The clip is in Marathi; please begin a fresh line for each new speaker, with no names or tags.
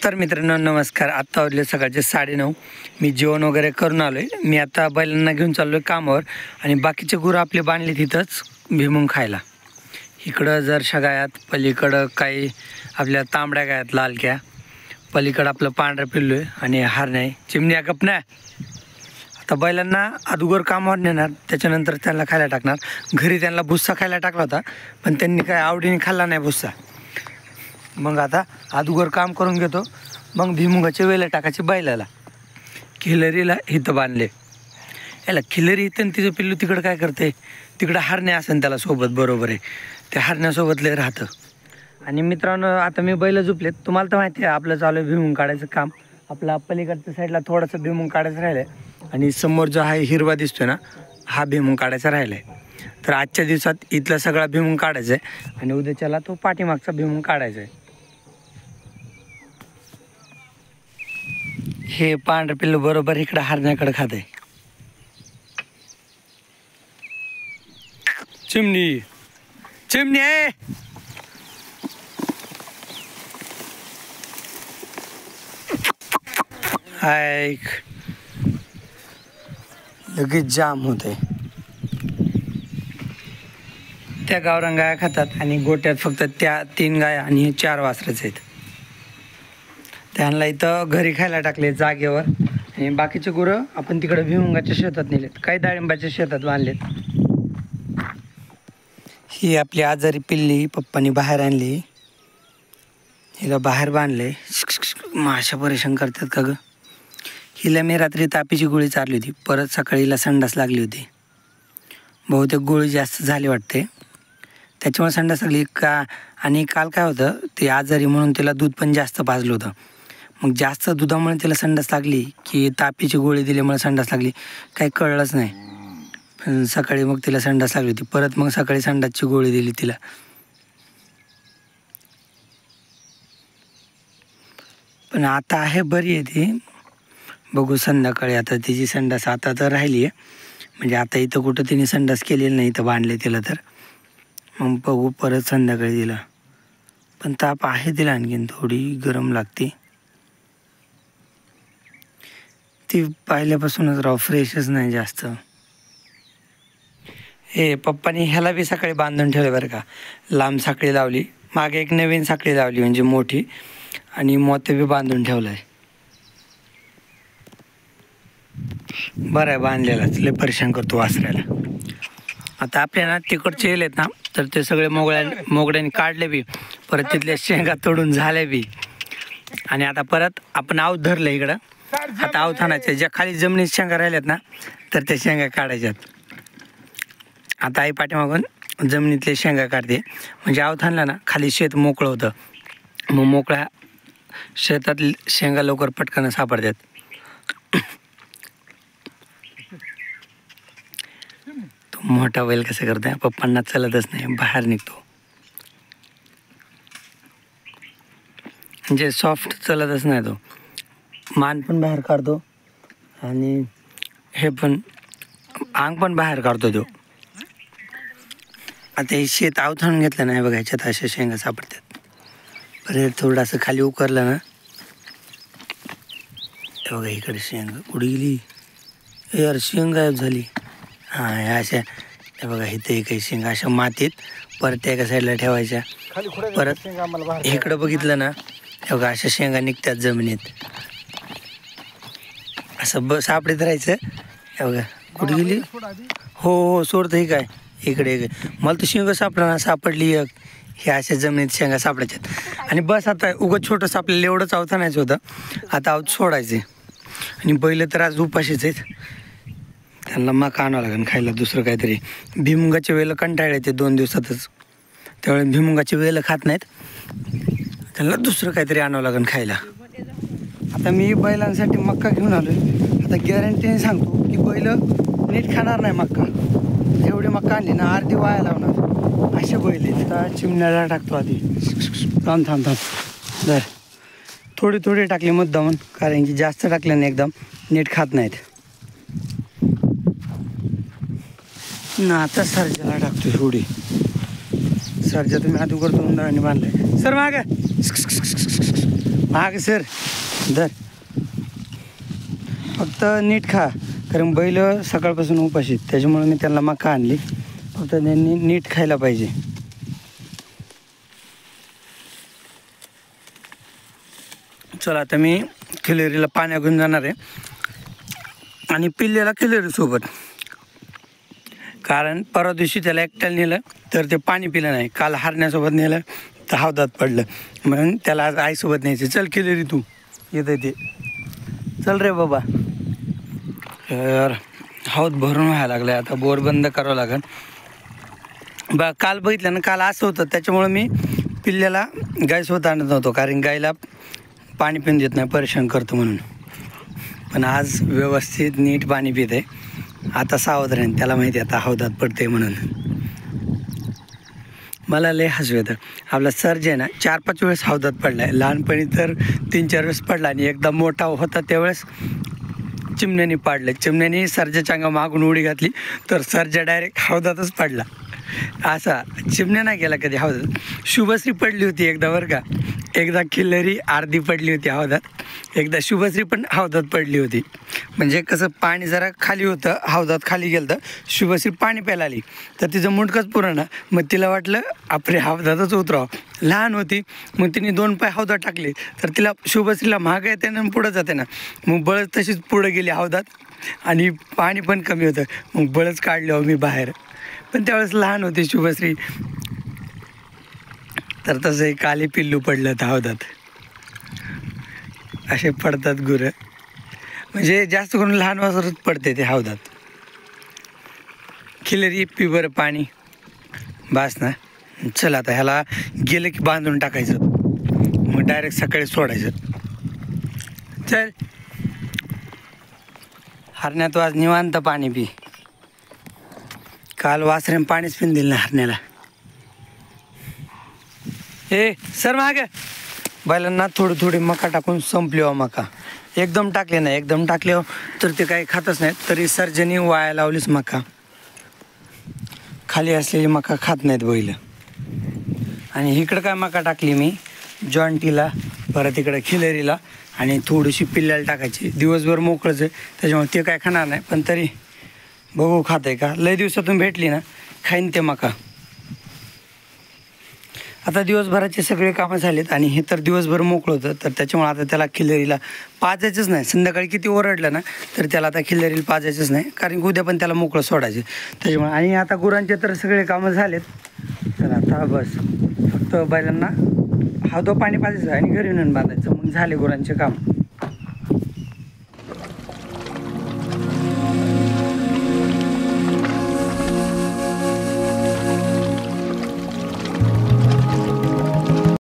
तर मित्रांनो नमस्कार. आत्ता वाजले सकाळचे 9:30. मी जेवण वगैरे करून आलो आहे. मी आता बैलांना घेऊन चाललो आहे कामावर आणि बाकीचे गुरं आपले बांधले तिथंच भिमुंग खायला. इकडं जरशा गायात, पलीकडं काही आपल्या तांबड्या गायात लालक्या, पलीकडं आपलं पांढरं पिल्लू आहे आणि हार नाही चिमण्या गप नाही. आता बैलांना अगोदर कामावर नेणार, त्याच्यानंतर त्यांना खायला टाकणार. घरी त्यांना भुस्सा खायला टाकला होता पण त्यांनी काय आवडीने खाल्ला नाही भुस्सा. मग आता अगोदर काम करून घेतो, मग भिमुगाचे वेलं टाकायचे बैलाला. खिलरीला इथं बांधले. याला खिलरी इथं तिचं पिल्लू तिकडं काय करते, तिकडं हरण्या असेल त्याला सोबत, बरोबर आहे, त्या हरण्यासोबत लय राहतं. आणि मित्रांनो आता मी बैल झोपलेत. तुम्हाला तर माहिती आहे आपलं चालू आहे भिमुंग काढायचं काम. आपला पलीकडच्या साईडला थोडंसं भिमुंग काढायचं राहिलं आहे आणि समोर जो आहे हिरवा दिसतोय ना, हा भिमुंग काढायचा राहिला आहे. तर आजच्या दिवसात इथला सगळा भिमुंग काढायचा आहे आणि उद्याच्याला तो पाठीमागचा भिमुंग काढायचा आहे. हे पांढरं पिल्लू बरोबर इकडं हरण्याकडे खात आहे. चिमणी चिमणी आहे. ऐक लगेच जाम होते. त्या गावरान गाया खातात आणि गोट्यात फक्त त्या 3 गाया आणि 4 वासरच आहेत. त्यांना इथं घरी खायला टाकले जागेवर आणि बाकीचे गुरं आपण तिकडे भिमुंगाच्या शेतात नेलेत, काही डाळिंबाच्या शेतात बांधलेत. ही आपली आजारी पिल्ली पप्पानी बाहेर आणली, हिला बाहेर बांधले. माशा परेशान करतात का ग. हिला मी रात्री तापीची गोळी चारली होती, परत सकाळी हिला संडास लागली होती. बहुतेक गोळी जास्त झाली वाटते, त्याच्यामुळे संडास लागली का. आणि काल काय होतं, ते आजारी म्हणून तिला दूध पण जास्त पाजलं होतं. मग जास्त दुधामुळे तिला संडास लागली की तापीची गोळी दिल्यामुळे संडास लागली, काही कळलंच नाही. पण सकाळी मग तिला संडास लागली होती, परत मग सकाळी संडासची गोळी दिली तिला. पण आता आहे बरी आहे ती. बघू संध्याकाळी. आता तिची संडास आता तर राहिली आहे, म्हणजे आता इथं कुठं तिने संडास केलेली नाही, इथं बांधले तिला. तर मग बघू परत संध्याकाळी तिला. पण ताप आहे तिला, आणखीन थोडी गरम लागते. ती पाहिल्यापासूनच राव फ्रेशच नाही जास्त. हे पप्पानी ह्याला बी सकाळी बांधून ठेवले बरं का. लांब साखळी लावली, मागे एक नवीन साखळी लावली म्हणजे मोठी, आणि मोते बी बांधून ठेवलं आहे. बरं आहे बांधलेलाच, लय परेशान करतो वासरायला. आता आपल्याला तिकडचे येलेत ना, तर ते सगळे मोगड्याने काढले बी, परत तिथल्या शेंगा तोडून झाल्या बी. आणि आता परत आपण आऊत धरलं इकडं. आता आऊत आणायचं, ज्या खाली जमिनीत शेंगा राहिल्यात ना, तर त्या शेंगा काढायच्यात. आता आई पाठीमागून जमिनीतले शेंगा काढते, म्हणजे आऊत आणला ना खाली शेत मोकळं होतं. मग मोकळ्या शेतात शेंगा लवकर पटकन सापडतात. तो मोठा बैल कसं करतोय, पप्पांना चलतच नाही, बाहेर निघतो. म्हणजे सॉफ्ट चलतच नाही, तो मान पण बाहेर काढतो आणि हे पण अंग पण बाहेर काढतो तो. आता हे शेत आवथाणून घेतलं नाही बघा, ह्याच्यात अशा शेंगा सापडतात. परत थोडंसं खाली उकरलं ना, हे बघा इकडे शेंगा कुठे गेली यार, शेंग गायब झाली. हां ह्या अशा, हे बघा इथे काही शेंगा अशा मातीत परत एका साईडला ठेवायच्या. परत इकडं बघितलं ना, हे बघा अशा शेंगा निघतात जमिनीत. असं सापडीत राहायचं. हे बघा कुठे गेली. हो सोडतं. हे काय इकडे मला तर शेंगा सापडली एक. हे अशा जमिनीत शेंगा सापडायच्यात. आणि बस आता उगं छोटंसं आपल्याला एवढंच आऊत आणायचं होतं, आता आऊत सोडायचे. आणि बैल तर आज उपाशीच आहेत, त्यांना मका आणावं लागेल खायला दुसरं काहीतरी. भिमुंगाचे वेलं कंटाळले ते 2 दिवसातच, त्यामुळे भिमुंगाचे वेलं खात नाहीत, त्यांना दुसरं काहीतरी आणावं लागेल खायला. आता मी बैलांसाठी मक्का घेऊन आलो आहे. आता गॅरंटीने सांगतो की बैल नीट खाणार नाही मक्का. एवढी मक्का आणली ना अर्धी वाया लावणार, असे बैल आहेत. आता चिमण्याला टाकतो आधी. थांब जर थोडी थोडी टाकली मुद्दामून, कारण की जास्त टाकल्याने एकदम नीट खात नाहीत ना. आता सर्जाला टाकतो थोडी. सर्जा तुम्ही अगोदर 2 दाणे बांधले. सर मागे माग सर धर, फक्त नीट खा, कारण बैल सकाळपासून उपाशी आहेत, त्याच्यामुळे मी त्यांना मका आणली, फक्त त्यांनी नीट खायला पाहिजे. चला आता मी खिलेरीला पाण्या घेऊन जाणार आहे आणि पिल्ल्याला खिलेरी सोबत, कारण परवा दिवशी त्याला एकट्याला नेलं तर ते पाणी पिलं नाही, काल हरण्यासोबत नेलं तर हौदात पडलं, म्हणून त्याला आज आईसोबत न्यायचं. चल खिलेरी तू येतं ते, चल रे बाबा. तर हौद भरून व्हायला लागलं आहे, आता बोर बंद करावं लागेल. काल बघितलं ना, काल असं होतं, त्याच्यामुळं मी पिल्ल्याला गायसोबत आणत नव्हतो, कारण गायला पाणी पिऊन देत नाही, परेशान करतो म्हणून. पण आज व्यवस्थित नीट पाणी पित आहे. आता सावध राहीन, त्याला माहिती आहे आता हौदात पडते म्हणून. मला लय हसू येतं. आपला सर्ज आहे ना 4-5 वेळेस हौदात पडला आहे. लहानपणी तर 3-4 वेळेस पडला, आणि एकदा मोठा होता त्यावेळेस चिमण्याने पाडलं. चिमण्याने सर्जाच्या अंगा मागून उडी घातली तर सर्जा डायरेक्ट हौदातच पडला. असा चिमण्या नाही गेला कधी हौदात. शुभश्री पडली होती एकदा बरं का, एकदा खिल्लारी अर्धी पडली होती हौदात, एकदा शुभश्री पण हौदात पडली होती. म्हणजे कसं पाणी जरा खाली होतं, हौदात खाली गेलं तर शुभश्री पाणी प्यायला आली तर तिचं मुंडकंच पुराणं, मग तिला वाटलं आपले हौदातच उतरावं. लहान होती, मग तिने 2 पाय हौदात टाकले तर तिला शुभश्रीला महाग येते ना पुढं जाते ना, मग बळच तशीच पुढं गेली हौदात, आणि पाणी पण कमी होतं, मग बळच काढले मी बाहेर. पण त्यावेळेस लहान होती शुभश्री. तर तसं एक काली पिल्लू पडलं तर हौदात. असे पडतात गुरं, म्हणजे जास्त करून लहान वासरच पडते ते हौदात. खिलेरी पी बरं पाणी, बास ना. चल आता ह्याला गेलं की बांधून टाकायचं, मग डायरेक्ट सकाळी सोडायचं. चल हरण्यात आज निवांत पाणी पी. काल वासऱ्याने पाणीच पिऊन दिलं ना हरण्याला. सर माग बैलांना थोडी मका टाकून संपली हो मका. एकदम टाकले नाही, एकदम टाकले हो तर ते काही खातच नाहीत. तरी सर्जनी वाया लावलीच मका, खाली असलेली मका खात नाहीत बैल. आणि इकडं काय मका टाकली मी जॉन्टीला, परत इकडं खिलेरीला, आणि थोडीशी पिल्ल्याला टाकायची. दिवसभर मोकळंच आहे त्याच्यामुळे ते काय खाणार नाही, पण तरी बघू खात आहे का. लय दिवसातून भेटली ना खाईन ते मका. आता दिवसभराचे सगळे कामं झालेत आणि हे तर दिवसभर मोकळं होतं, तर त्याच्यामुळे आता त्याला खिल्लारीला पाजायचंच नाही. संध्याकाळी किती ओरडलं ना तर त्याला आता खिल्लारीला पाजायचंच नाही, कारण उद्या पण त्याला मोकळं सोडायचं त्याच्यामुळे. आणि आता गुरांचे तर सगळे कामं झालेत, तर आता बस फक्त बैलांना हौदा पाणी पाजायचं आणि घरी नेऊन बांधायचं, मग झाले गुरांचे काम.